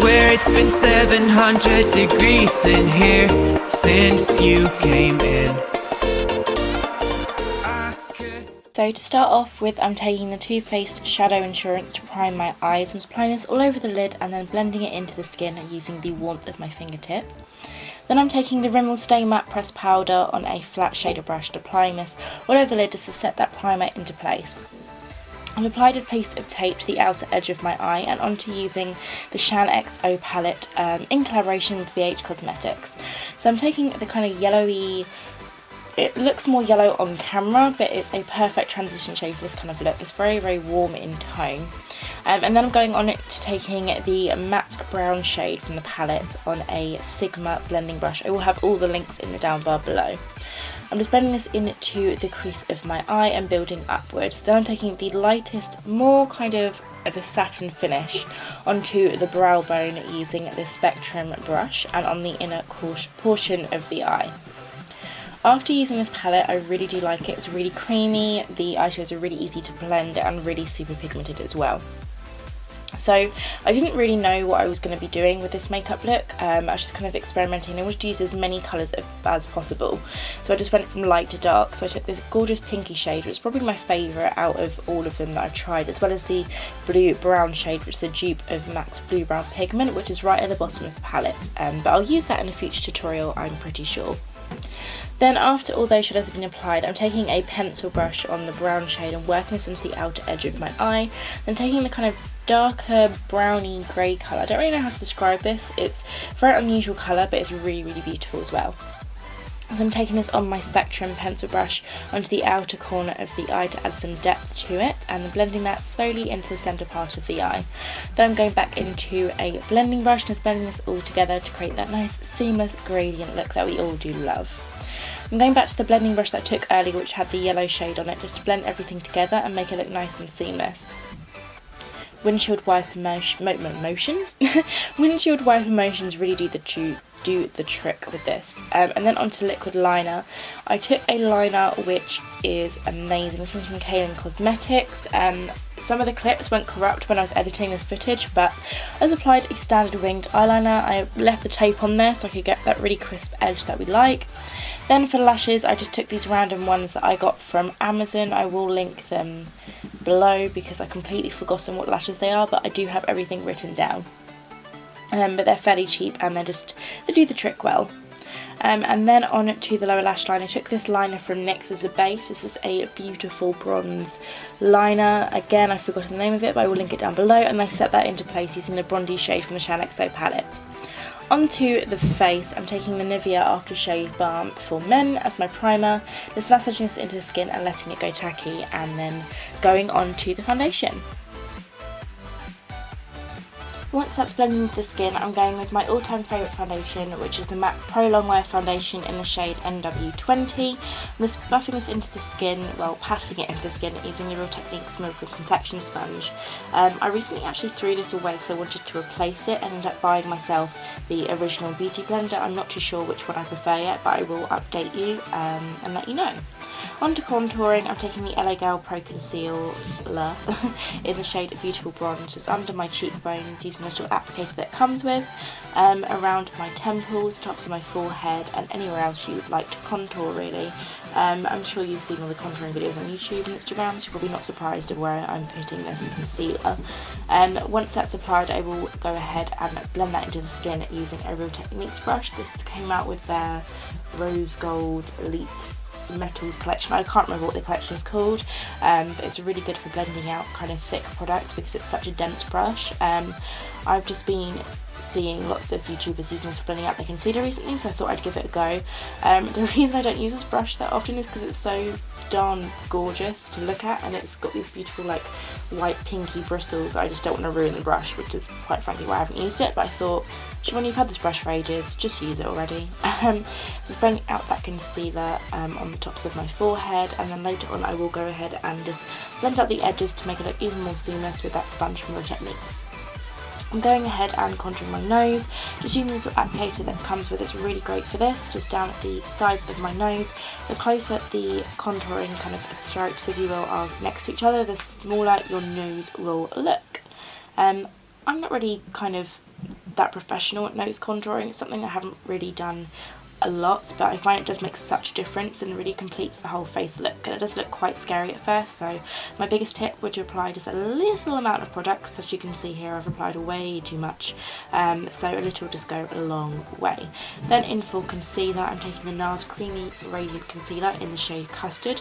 swear it's been 700 degrees in here since you came in. So to start off with, I'm taking the Too Faced Shadow Insurance to prime my eyes. I'm applying this all over the lid and then blending it into the skin using the warmth of my fingertip. Then I'm taking the Rimmel Stay Matte Press Powder on a flat shader brush and applying this all over the lid just to set that primer into place. I've applied a piece of tape to the outer edge of my eye and onto using the Shaaanxo palette in collaboration with BHCosmetics. So I'm taking the kind of yellowy, it looks more yellow on camera, but it's a perfect transition shade for this kind of look. It's very, very warm in tone. And then I'm going on to taking the matte brown shade from the palette on a Sigma blending brush. I will have all the links in the down bar below. I'm just blending this into the crease of my eye and building upwards. Then I'm taking the lightest, more kind of a satin finish onto the brow bone using the Spectrum brush and on the inner portion of the eye. After using this palette, I really do like it. It's really creamy, the eyeshadows are really easy to blend and really super pigmented as well. So I didn't really know what I was going to be doing with this makeup look. I was just kind of experimenting. I wanted to use as many colours as possible. So I just went from light to dark. So I took this gorgeous pinky shade, which is probably my favourite out of all of them that I've tried, as well as the blue brown shade, which is a dupe of MAC's Blue Brown Pigment, which is right at the bottom of the palette. But I'll use that in a future tutorial, I'm pretty sure. Then after all those shadows have been applied, I'm taking a pencil brush on the brown shade and working this into the outer edge of my eye. Then taking the kind of darker browny grey colour. I don't really know how to describe this. It's a very unusual colour, but it's really, really beautiful as well. So I'm taking this on my Spectrum pencil brush onto the outer corner of the eye to add some depth to it, and then blending that slowly into the centre part of the eye. Then I'm going back into a blending brush and just blending this all together to create that nice seamless gradient look that we all do love. I'm going back to the blending brush that I took earlier, which had the yellow shade on it, just to blend everything together and make it look nice and seamless. Windshield wiper motions. Windshield wiper motions really do the trick with this. And then onto liquid liner. I took a liner which is amazing. This one's from Cosmetics. Some of the clips went corrupt when I was editing this footage, but I just applied a standard winged eyeliner. I left the tape on there so I could get that really crisp edge that we like. Then for lashes, I just took these random ones that I got from Amazon. I will link them below because I completely forgotten what lashes they are, but I do have everything written down. But they're fairly cheap and they do the trick well. And then on to the lower lash line, I took this liner from NYX as a base. This is a beautiful bronze liner. Again, I've forgotten the name of it, but I will link it down below. And I set that into place using the bronzy shade from the Shaaanxo palette. Onto the face, I'm taking the Nivea Aftershave Balm for Men as my primer, just massaging this into the skin and letting it go tacky, and then going on to the foundation. Once that's blended into the skin, I'm going with my all-time favourite foundation, which is the MAC Pro Longwear Foundation in the shade NW20. I'm just buffing this into the skin, well, patting it into the skin using the Real Techniques Miracle Complexion Sponge. I recently actually threw this away because I wanted to replace it and ended up buying myself the original Beauty Blender. I'm not too sure which one I prefer yet, but I will update you and let you know. On to contouring, I'm taking the LA Girl Pro Concealer in the shade Beautiful Bronze. It's under my cheekbones using the little applicator that comes with, around my temples, tops of my forehead, and anywhere else you would like to contour really. I'm sure you've seen all the contouring videos on YouTube and Instagram, so you're probably not surprised of where I'm putting this concealer. Once that's applied, I will go ahead and blend that into the skin using a Real Techniques brush. This came out with their Rose Gold Elite Metals collection. I can't remember what the collection is called, but it's really good for blending out kind of thick products because it's such a dense brush. I've just been seeing lots of YouTubers using this for blending out their concealer recently, so I thought I'd give it a go. The reason I don't use this brush that often is because it's so darn gorgeous to look at, and it's got these beautiful like white pinky bristles. I just don't want to ruin the brush, which is quite frankly why I haven't used it, but I thought, Siobhan, you've had this brush for ages, just use it already. Just blending out that concealer on the tops of my forehead, and then later on I will go ahead and just blend out the edges to make it look even more seamless with that sponge from Real Techniques. I'm going ahead and contouring my nose, just using this applicator that comes with. It's really great for this, just down at the sides of my nose. The closer the contouring kind of stripes, if you will, are next to each other, the smaller your nose will look. I'm not really kind of that professional nose contouring. It's something I haven't really done a lot, but I find it does make such a difference and really completes the whole face look, and it does look quite scary at first. So my biggest tip would to apply just a little amount of products. As you can see here, I've applied way too much, so a little just go a long way. Then in for concealer, I'm taking the NARS Creamy Radiant Concealer in the shade Custard.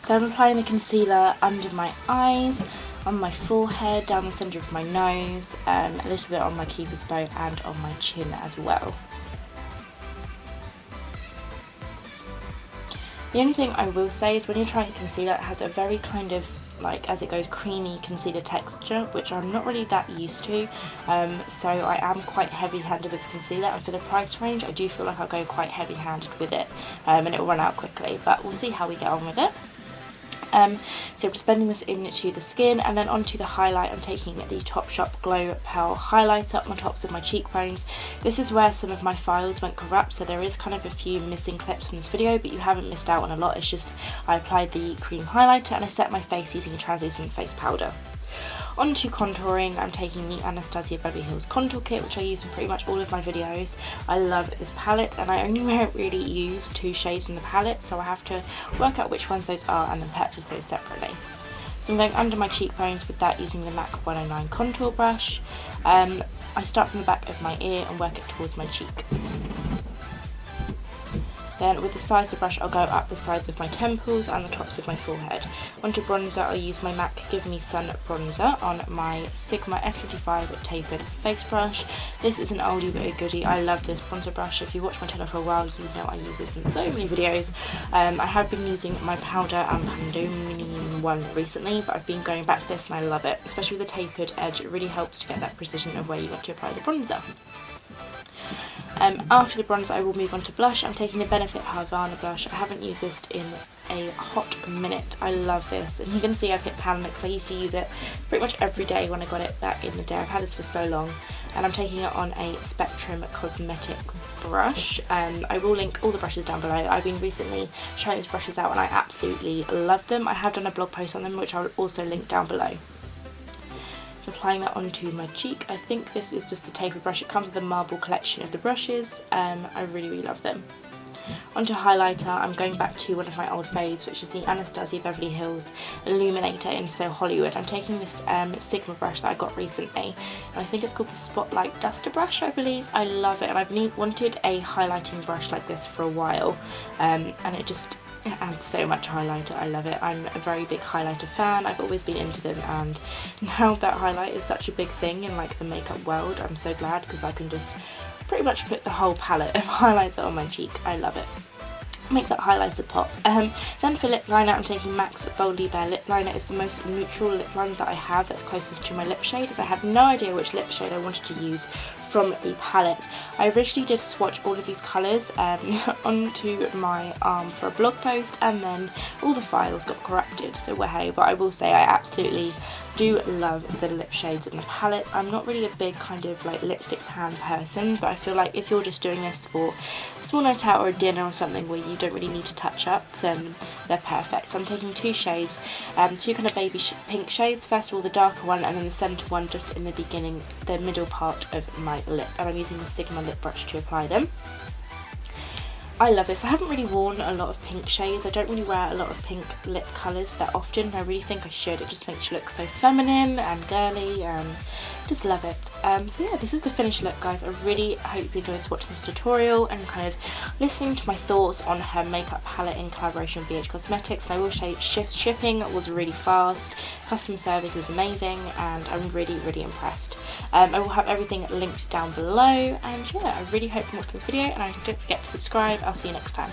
So I'm applying the concealer under my eyes, on my forehead, down the centre of my nose, a little bit on my cupid's bow and on my chin as well. The only thing I will say is when you're trying concealer, it has a very kind of, like, as it goes, creamy concealer texture, which I'm not really that used to, so I am quite heavy-handed with concealer, and for the price range I do feel like I'll go quite heavy-handed with it, and it will run out quickly, but we'll see how we get on with it. So I'm just blending this into the skin, and then onto the highlight I'm taking the Topshop Glow Pearl highlighter on the tops of my cheekbones. This is where some of my files went corrupt, so there is kind of a few missing clips from this video, but you haven't missed out on a lot. It's just I applied the cream highlighter and I set my face using a translucent face powder. Onto contouring, I'm taking the Anastasia Beverly Hills Contour Kit, which I use in pretty much all of my videos. I love this palette, and I only really use 2 shades in the palette, so I have to work out which ones those are and then purchase those separately. So I'm going under my cheekbones with that using the MAC 109 contour brush. I start from the back of my ear and work it towards my cheek. Then with the sizer brush I'll go up the sides of my temples and the tops of my forehead. Onto bronzer, I'll use my MAC Give Me Sun bronzer on my Sigma F55 tapered face brush. This is an oldie but a goodie. I love this bronzer brush. If you watch my channel for a while, you know I use this in so many videos. I have been using my powder and Pandominium one recently, but I've been going back to this and I love it. Especially with the tapered edge, it really helps to get that precision of where you want to apply the bronzer. After the bronzer, I will move on to blush. I'm taking the Benefit Havana blush. I haven't used this in a hot minute. I love this, and you can see I've hit pan because I used to use it pretty much every day when I got it back in the day. I've had this for so long, and I'm taking it on a Spectrum Cosmetics brush. I will link all the brushes down below. I've been recently trying these brushes out and I absolutely love them. I have done a blog post on them, which I'll also link down below. So applying that onto my cheek. I think this is just a taper brush. It comes with a marble collection of the brushes. I really love them. Onto highlighter, I'm going back to one of my old faves, which is the Anastasia Beverly Hills Illuminator in So Hollywood. I'm taking this Sigma brush that I got recently, and I think it's called the Spotlight Duster brush, I believe. I love it, and I've wanted a highlighting brush like this for a while, and it adds so much highlighter. I love it. I'm a very big highlighter fan. I've always been into them, and now that highlight is such a big thing in like the makeup world, I'm so glad because I can just pretty much put the whole palette of highlighter on my cheek. I love it. Make that highlighter pop. Then for lip liner, I'm taking MAC's Boldly Bare Lip Liner. It's the most neutral lip liner that I have that's closest to my lip shade, as I had no idea which lip shade I wanted to use from the palette. I originally did swatch all of these colours onto my arm for a blog post, and then all the files got corrupted, so hey, but I will say I absolutely do love the lip shades in the palette. I'm not really a big kind of like lipstick pan person, but I feel like if you're just doing this for a small night out or a dinner or something where you don't really need to touch up, then they're perfect. So I'm taking 2 shades, 2 kind of baby pink shades. First of all the darker one, and then the centre one just in the beginning, the middle part of my lip, and I'm using the Sigma lip brush to apply them. I love this. I haven't really worn a lot of pink shades. I don't really wear a lot of pink lip colours that often. I really think I should. It just makes you look so feminine and girly, and just love it. So yeah, this is the finished look, guys. I really hope you enjoyed watching this tutorial and kind of listening to my thoughts on her makeup palette in collaboration with BHCosmetics. I will say shipping was really fast, customer service is amazing, and I'm really impressed. I will have everything linked down below, and yeah, I really hope you watched this video, and don't forget to subscribe. I'll see you next time.